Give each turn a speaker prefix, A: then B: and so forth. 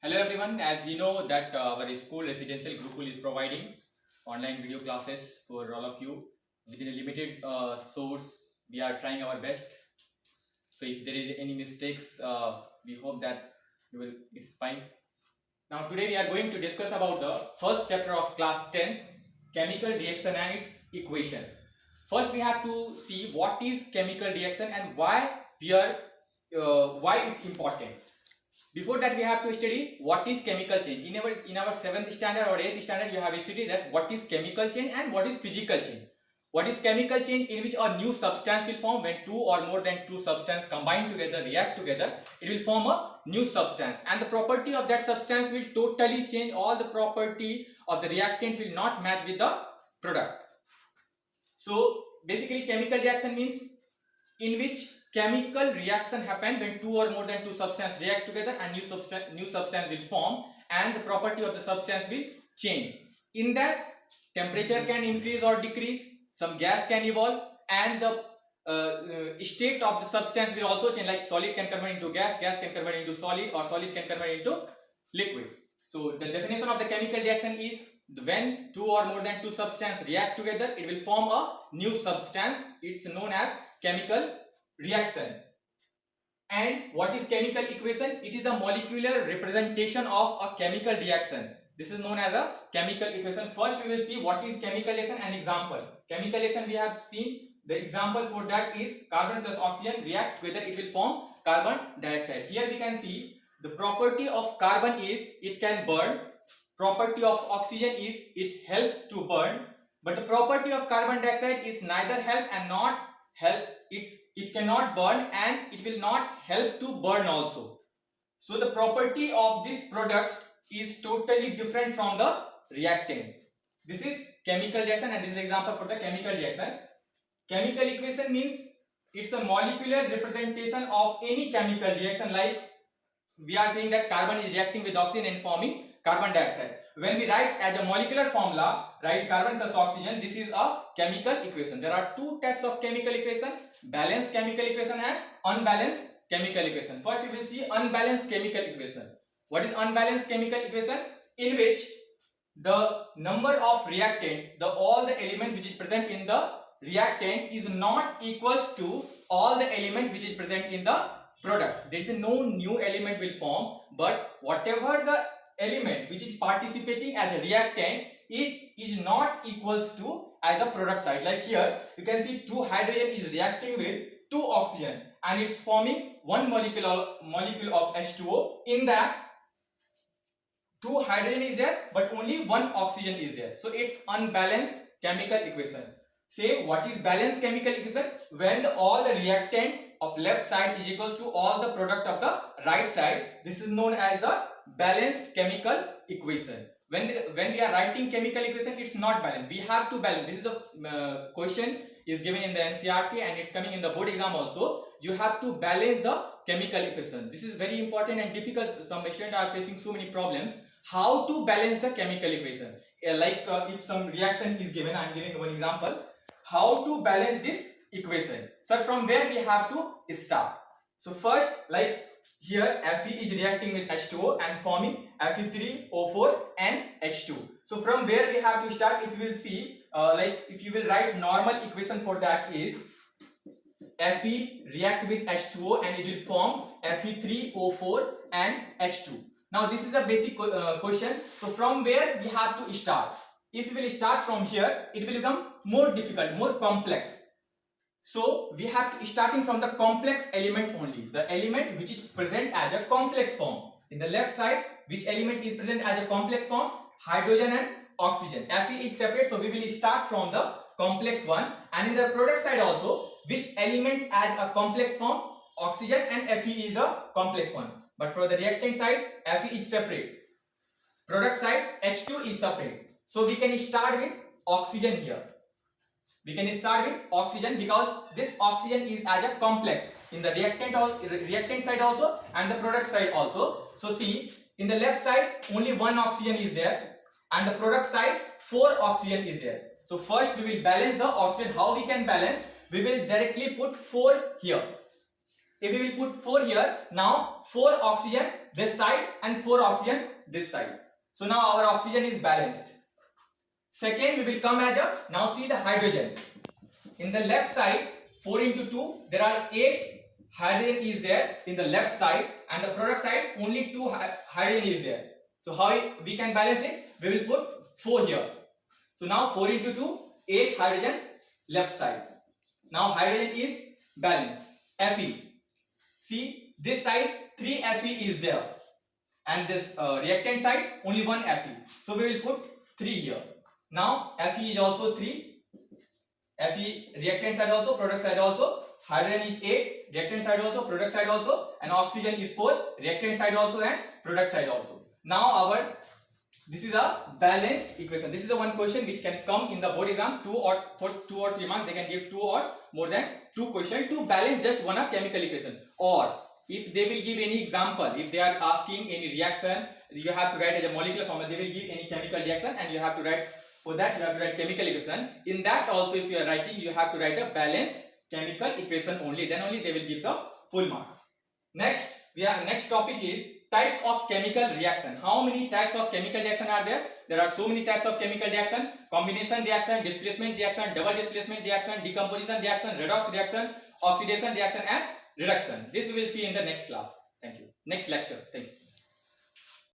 A: Hello everyone, as we know that our school Residential Gurukul is providing online video classes for all of you within a limited source. We are trying our best. So if there is any mistakes, we hope that it's fine. Now today we are going to discuss about the first chapter of class 10, chemical reaction and its equation. First we have to see what is chemical reaction and why it's important. Before that we have to study what is chemical change. In our 7th standard or 8th standard you have studied that what is chemical change and what is physical change. What is chemical change? In which a new substance will form when two or more than two substances combine together, react together, it will form a new substance, and the property of that substance will totally change. All the property of the reactant will not match with the product. So basically chemical reaction means in which chemical reaction happen when two or more than two substances react together and new substance will form and the property of the substance will change. In that, temperature can increase or decrease, some gas can evolve, and the state of the substance will also change, like solid can convert into gas can convert into solid, or solid can convert into liquid. So the definition of the chemical reaction is when two or more than two substances react together, it will form a new substance. It's known as chemical reaction. And what is chemical equation? It is a molecular representation of a chemical reaction. This is known as a chemical equation. First we will see what is chemical reaction and example. Chemical reaction we have seen, the example for that is carbon plus oxygen react together, it will form carbon dioxide. Here we can see the property of carbon is it can burn, property of oxygen is it helps to burn, but the property of carbon dioxide is neither help and not help. It cannot burn and it will not help to burn also. So the property of this product is totally different from the reactant. This is chemical reaction and this is example for the chemical reaction. Chemical equation means it's a molecular representation of any chemical reaction, like we are saying that carbon is reacting with oxygen and forming carbon dioxide. When we write as a molecular formula, write carbon plus oxygen, this is a chemical equation. There are two types of chemical equation, balanced chemical equation and unbalanced chemical equation. First we will see unbalanced chemical equation. What is unbalanced chemical equation? In which the number of reactant, all the element which is present in the reactant is not equals to all the element which is present in the product. There is no new element will form, but whatever the element which is participating as a reactant, it is not equals to as a product side. Like here you can see two hydrogen is reacting with two oxygen and it's forming one molecule of H2O. In that two hydrogen is there but only one oxygen is there, so it's unbalanced chemical equation. Say what is balanced chemical equation? When all the reactant of left side is equals to all the product of the right side. This is known as the balanced chemical equation. When we are writing chemical equation, it's not balanced. We have to balance. This is the question is given in the NCERT and it's coming in the board exam also. You have to balance the chemical equation. This is very important and difficult. Some students are facing so many problems. How to balance the chemical equation? If some reaction is given, I am giving one example. How to balance this equation? So from where we have to start? So first, like here Fe is reacting with H2O and forming Fe3O4 and H2. So from where we have to start? If you will see, if you will write normal equation for that is Fe react with H2O and it will form Fe3O4 and H2. Now this is the basic question. So from where we have to start? If we will start from here, it will become more difficult, more complex. So we have to starting from the complex element only, the element which is present as a complex form. In the left side, which element is present as a complex form? Hydrogen and oxygen. Fe is separate, so we will start from the complex one. And in the product side also, which element as a complex form? Oxygen and Fe is the complex one. But for the reactant side, Fe is separate. Product side, H2 is separate. So we can start with oxygen here. We can start with oxygen because this oxygen is as a complex in the reactant side also and the product side also. So see, in the left side only one oxygen is there and the product side 4 oxygen is there. So first we will balance the oxygen. How we can balance? We will directly put 4 here. If we will put 4 here, now 4 oxygen this side and 4 oxygen this side. So now our oxygen is balanced. Second, we will come as a, now see the hydrogen. In the left side, 4 into 2, there are 8 hydrogen is there in the left side, and the product side only 2 hydrogen is there. So how we can balance it? We will put 4 here. So now 4 into 2, 8 hydrogen left side. Now hydrogen is balanced. Fe. See, this side 3 Fe is there, and this reactant side only 1 Fe. So we will put 3 here. Now Fe is also 3. Fe reactant side also, product side also. Hydrogen is 8, reactant side also, product side also, and oxygen is 4, reactant side also and product side also. Now this is a balanced equation. This is the one question which can come in the board exam, 2 or 3 marks. They can give 2 or more than 2 questions to balance just one chemical equation. Or if they will give any example, if they are asking any reaction, you have to write as a molecular formula. They will give any chemical reaction and you have to write, for that you have to write chemical equation. In that also, if you are writing, you have to write a balanced chemical equation only. Then only they will give the full marks. Next topic is types of chemical reaction. How many types of chemical reaction are there? There are so many types of chemical reaction: combination reaction, displacement reaction, double displacement reaction, decomposition reaction, redox reaction, oxidation reaction and reduction. This we will see in the next class. Thank you. Next lecture. Thank you.